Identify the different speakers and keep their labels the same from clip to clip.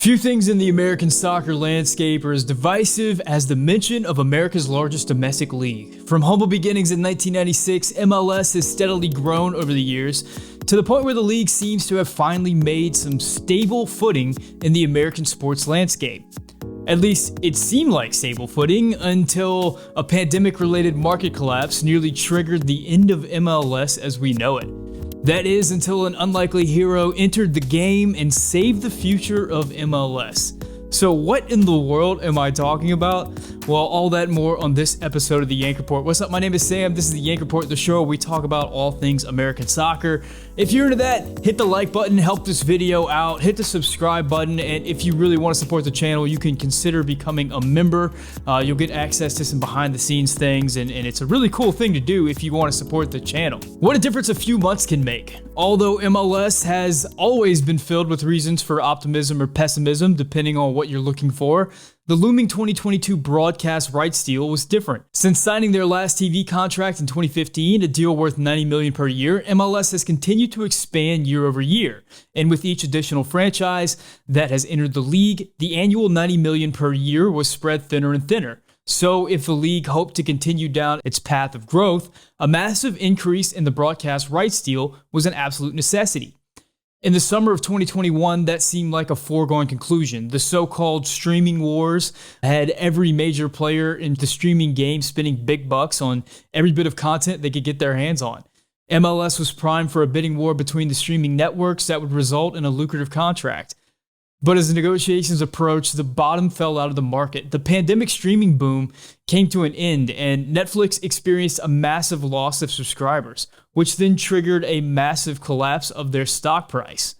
Speaker 1: Few things in the American soccer landscape are as divisive as the mention of America's largest domestic league. From humble beginnings in 1996, MLS has steadily grown over the years to the point where the league seems to have finally made some stable footing in the American sports landscape. At least it seemed like stable footing until a pandemic-related market collapse nearly triggered the end of MLS as we know it. That is, until an unlikely hero entered the game and saved the future of MLS. So what in the world am I talking about? Well, all that and more on this episode of the Yank Report. What's up? My name is Sam. This is the Yank Report, the show where we talk about all things American soccer. If you're into that, hit the like button, help this video out, hit the subscribe button, and if you really want to support the channel, you can consider becoming a member. You'll get access to some behind the scenes things, and it's a really cool thing to do if you want to support the channel. What a difference a few months can make. Although MLS has always been filled with reasons for optimism or pessimism, depending on what you're looking for, the looming 2022 broadcast rights deal was different. Since signing their last TV contract in 2015, a deal worth $90 million per year, MLS has continued to expand year over year. And with each additional franchise that has entered the league, the annual $90 million per year was spread thinner and thinner. So if the league hoped to continue down its path of growth, a massive increase in the broadcast rights deal was an absolute necessity. In the summer of 2021, that seemed like a foregone conclusion. The so-called streaming wars had every major player in the streaming game spending big bucks on every bit of content they could get their hands on. MLS was primed for a bidding war between the streaming networks that would result in a lucrative contract. But as the negotiations approached, the bottom fell out of the market. The pandemic streaming boom came to an end, and Netflix experienced a massive loss of subscribers, which then triggered a massive collapse of their stock price.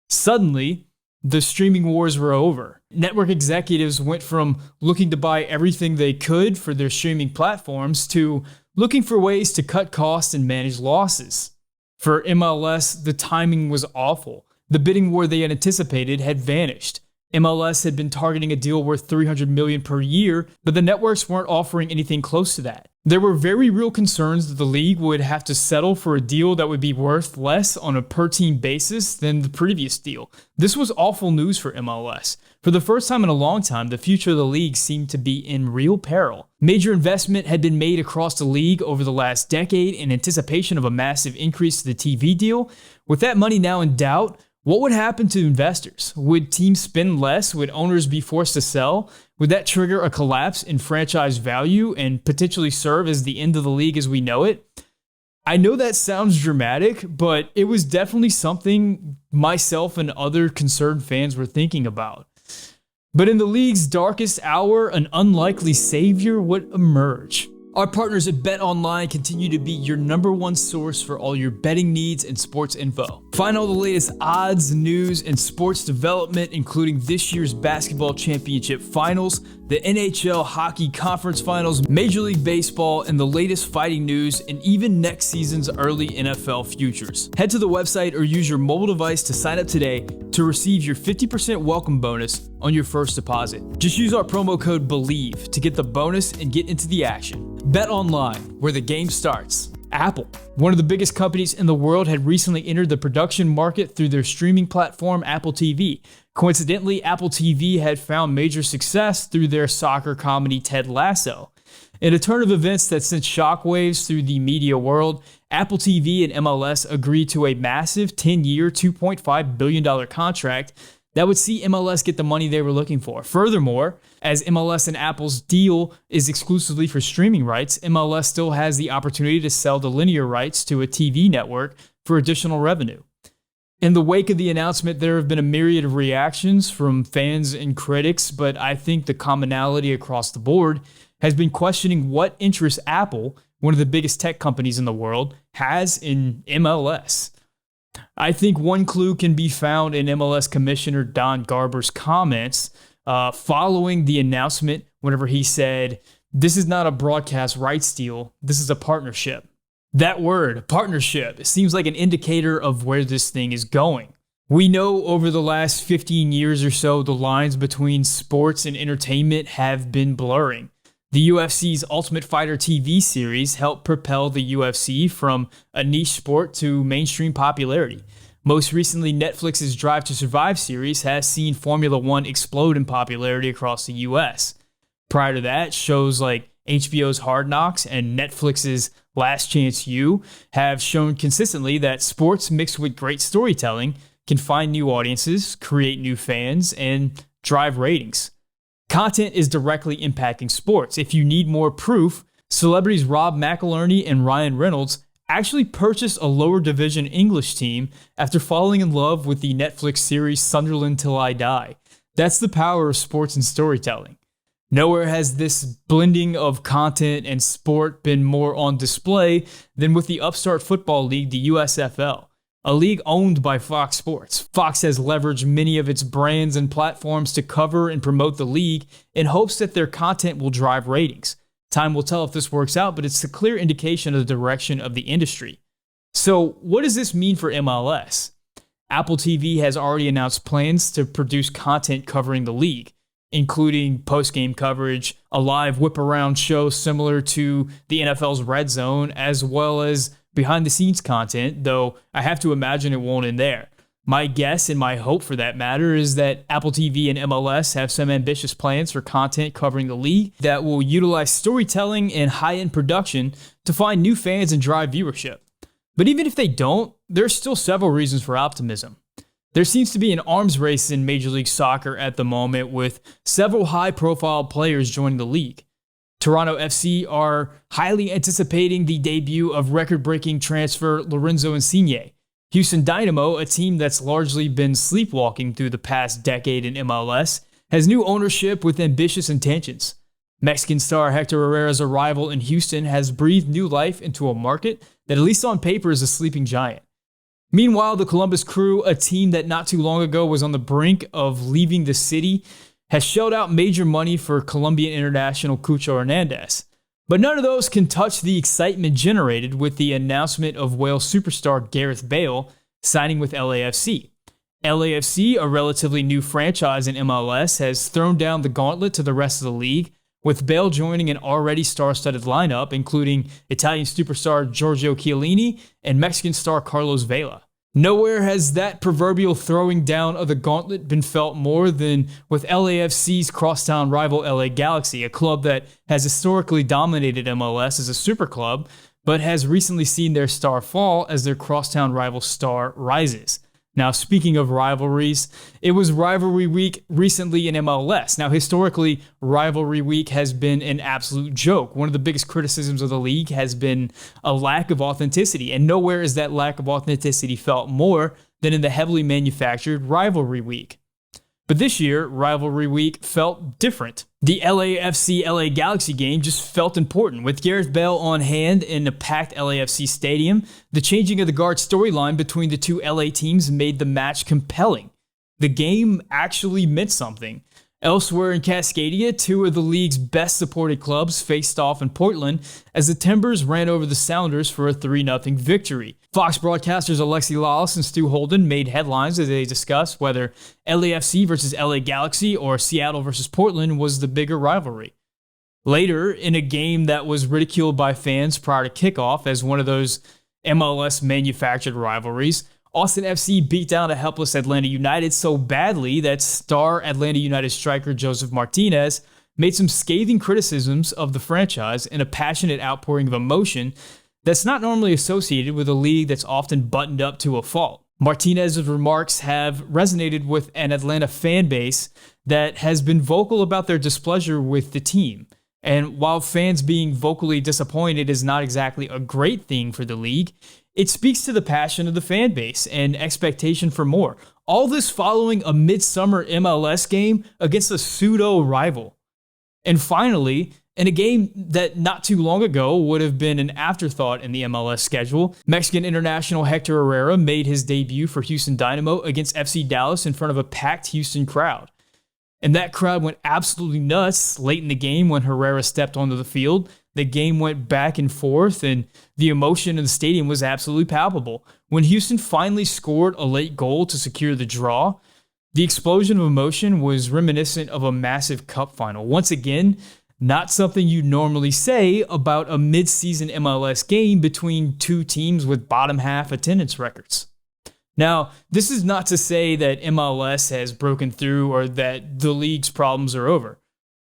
Speaker 1: Suddenly, the streaming wars were over. Network executives went from looking to buy everything they could for their streaming platforms to looking for ways to cut costs and manage losses. For MLS, the timing was awful. The bidding war they had anticipated had vanished. MLS had been targeting a deal worth $300 million per year, but the networks weren't offering anything close to that. There were very real concerns that the league would have to settle for a deal that would be worth less on a per-team basis than the previous deal. This was awful news for MLS. For the first time in a long time, the future of the league seemed to be in real peril. Major investment had been made across the league over the last decade in anticipation of a massive increase to the TV deal. With that money now in doubt, what would happen to investors? Would teams spend less? Would owners be forced to sell? Would that trigger a collapse in franchise value and potentially serve as the end of the league as we know it? I know that sounds dramatic, but it was definitely something myself and other concerned fans were thinking about. But in the league's darkest hour, an unlikely savior would emerge. Our partners at BetOnline continue to be your #1 source for all your betting needs and sports info. Find all the latest odds, news, and sports development, including this year's basketball championship finals, the NHL hockey conference finals, Major League Baseball, and the latest fighting news, and even next season's early NFL futures. Head to the website or use your mobile device to sign up today to receive your 50% welcome bonus on your first deposit. Just use our promo code BELIEVE to get the bonus and get into the action. Bet online, where the game starts. Apple, one of the biggest companies in the world, had recently entered the production market through their streaming platform, Apple TV. Coincidentally, Apple TV had found major success through their soccer comedy Ted Lasso. In a turn of events that sent shockwaves through the media world, Apple TV and MLS agreed to a massive 10-year, $2.5 billion contract that would see MLS get the money they were looking for. Furthermore, as MLS and Apple's deal is exclusively for streaming rights, MLS still has the opportunity to sell the linear rights to a TV network for additional revenue. In the wake of the announcement, there have been a myriad of reactions from fans and critics, but I think the commonality across the board has been questioning what interest Apple, one of the biggest tech companies in the world, has in MLS. I think one clue can be found in MLS Commissioner Don Garber's comments following the announcement whenever he said, "This is not a broadcast rights deal, this is a partnership." That word, partnership, seems like an indicator of where this thing is going. We know over the last 15 years or so, the lines between sports and entertainment have been blurring. The UFC's Ultimate Fighter TV series helped propel the UFC from a niche sport to mainstream popularity. Most recently, Netflix's Drive to Survive series has seen Formula One explode in popularity across the US. Prior to that, shows like HBO's Hard Knocks and Netflix's Last Chance U have shown consistently that sports mixed with great storytelling can find new audiences, create new fans, and drive ratings. Content is directly impacting sports. If you need more proof, celebrities Rob McElhenney and Ryan Reynolds actually purchased a lower division English team after falling in love with the Netflix series Sunderland Till I Die. That's the power of sports and storytelling. Nowhere has this blending of content and sport been more on display than with the upstart football league, the USFL, a league owned by Fox Sports. Fox has leveraged many of its brands and platforms to cover and promote the league in hopes that their content will drive ratings. Time will tell if this works out, but it's a clear indication of the direction of the industry. So, what does this mean for MLS? Apple TV has already announced plans to produce content covering the league, including post-game coverage, a live whip-around show similar to the NFL's Red Zone, as well as behind-the-scenes content, though I have to imagine it won't end there. My guess, and my hope for that matter, is that Apple TV and MLS have some ambitious plans for content covering the league that will utilize storytelling and high-end production to find new fans and drive viewership. But even if they don't, there's still several reasons for optimism. There seems to be an arms race in Major League Soccer at the moment, with several high-profile players joining the league. Toronto FC are highly anticipating the debut of record-breaking transfer Lorenzo Insigne. Houston Dynamo, a team that's largely been sleepwalking through the past decade in MLS, has new ownership with ambitious intentions. Mexican star Hector Herrera's arrival in Houston has breathed new life into a market that, at least on paper, is a sleeping giant. Meanwhile, the Columbus Crew, a team that not too long ago was on the brink of leaving the city, has shelled out major money for Colombian international Cucho Hernandez. But none of those can touch the excitement generated with the announcement of Wales superstar Gareth Bale signing with LAFC. LAFC, a relatively new franchise in MLS, has thrown down the gauntlet to the rest of the league, with Bale joining an already star-studded lineup, including Italian superstar Giorgio Chiellini and Mexican star Carlos Vela. Nowhere has that proverbial throwing down of the gauntlet been felt more than with LAFC's crosstown rival LA Galaxy, a club that has historically dominated MLS as a super club, but has recently seen their star fall as their crosstown rival star rises. Now, speaking of rivalries, it was Rivalry Week recently in MLS. Now, historically, Rivalry Week has been an absolute joke. One of the biggest criticisms of the league has been a lack of authenticity, and nowhere is that lack of authenticity felt more than in the heavily manufactured Rivalry Week. But this year, Rivalry Week felt different. The LAFC LA Galaxy game just felt important. With Gareth Bale on hand in a packed LAFC stadium, the changing of the guard storyline between the two LA teams made the match compelling. The game actually meant something. Elsewhere in Cascadia, two of the league's best supported clubs faced off in Portland as the Timbers ran over the Sounders for a 3-0 victory. Fox broadcasters Alexi Lalas and Stu Holden made headlines as they discussed whether LAFC versus LA Galaxy or Seattle versus Portland was the bigger rivalry. Later, in a game that was ridiculed by fans prior to kickoff as one of those MLS manufactured rivalries, Austin FC beat down a helpless Atlanta United so badly that star Atlanta United striker Joseph Martinez made some scathing criticisms of the franchise in a passionate outpouring of emotion that's not normally associated with a league that's often buttoned up to a fault. Martinez's remarks have resonated with an Atlanta fan base that has been vocal about their displeasure with the team. And while fans being vocally disappointed is not exactly a great thing for the league, it speaks to the passion of the fan base and expectation for more. All this following a midsummer MLS game against a pseudo-rival. And finally, in a game that not too long ago would have been an afterthought in the MLS schedule, Mexican international Hector Herrera made his debut for Houston Dynamo against FC Dallas in front of a packed Houston crowd. And that crowd went absolutely nuts late in the game when Herrera stepped onto the field. The game went back and forth, and the emotion in the stadium was absolutely palpable. When Houston finally scored a late goal to secure the draw, the explosion of emotion was reminiscent of a massive cup final. Once again, not something you normally say about a mid-season MLS game between two teams with bottom half attendance records. Now, this is not to say that MLS has broken through or that the league's problems are over.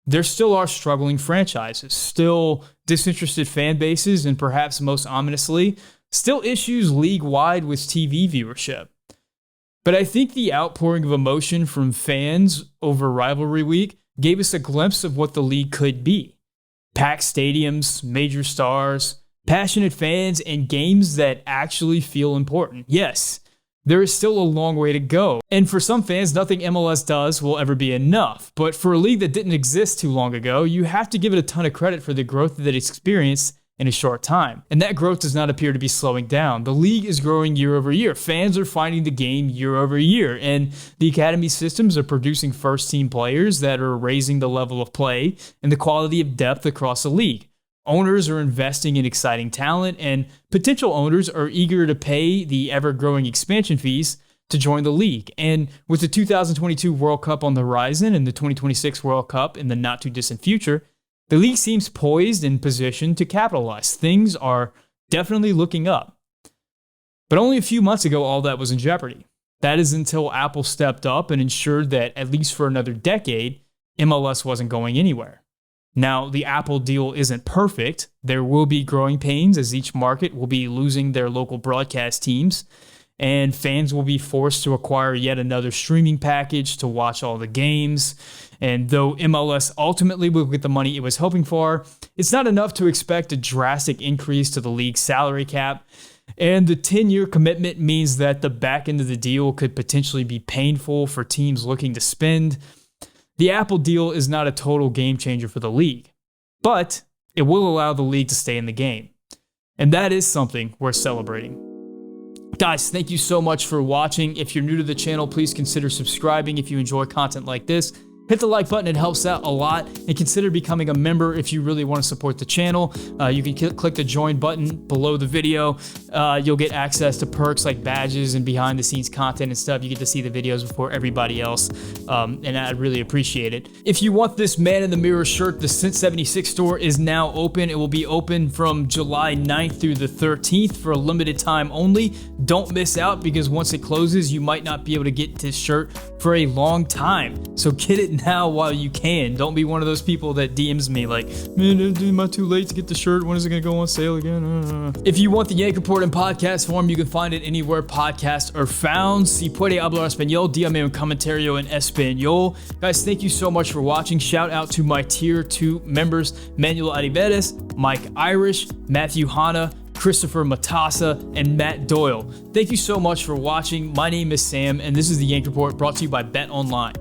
Speaker 1: There still are struggling franchises, still disinterested fan bases, and perhaps most ominously, still issues league-wide with TV viewership. But I think the outpouring of emotion from fans over rivalry week gave us a glimpse of what the league could be. Packed stadiums, major stars, passionate fans, and games that actually feel important. Yes, there is still a long way to go. And for some fans, nothing MLS does will ever be enough. But for a league that didn't exist too long ago, you have to give it a ton of credit for the growth that it's experienced in a short time. And that growth does not appear to be slowing down. The league is growing year over year. Fans are finding the game year over year. And the academy systems are producing first-team players that are raising the level of play and the quality of depth across the league. Owners are investing in exciting talent, and potential owners are eager to pay the ever-growing expansion fees to join the league. And with the 2022 World Cup on the horizon and the 2026 World Cup in the not-too-distant future, the league seems poised and positioned to capitalize. Things are definitely looking up. But only a few months ago, all that was in jeopardy. That is until Apple stepped up and ensured that, at least for another decade, MLS wasn't going anywhere. Now, the Apple deal isn't perfect. There will be growing pains as each market will be losing their local broadcast teams, and fans will be forced to acquire yet another streaming package to watch all the games. And though MLS ultimately will get the money it was hoping for, it's not enough to expect a drastic increase to the league's salary cap. And the 10-year commitment means that the back end of the deal could potentially be painful for teams looking to spend. The Apple deal is not a total game changer for the league, but it will allow the league to stay in the game. And that is something worth celebrating. Guys, thank you so much for watching. If you're new to the channel, please consider subscribing if you enjoy content like this. Hit the like button, it helps out a lot, and consider becoming a member if you really want to support the channel. You can click the join button below the video. You'll get access to perks like badges and behind the scenes content and stuff. You get to see the videos before everybody else, and I'd really appreciate it. If you want this Man in the Mirror shirt, the Cint 76 store is now open. It will be open from July 9th through the 13th for a limited time only. Don't miss out, because once it closes, you might not be able to get this shirt for a long time. So get it now while you can. Don't be one of those people that DMs me like, man, am I too late to get the shirt? When is it going to go on sale again? If you want the Yank Report in podcast form, you can find it anywhere podcasts are found. Si puede hablar español, dígame un comentario en español. Guys, thank you so much for watching. Shout out to my Tier 2 members, Manuel Ariveres, Mike Irish, Matthew Hanna, Christopher Matassa, and Matt Doyle. Thank you so much for watching. My name is Sam, and this is the Yank Report brought to you by Bet Online.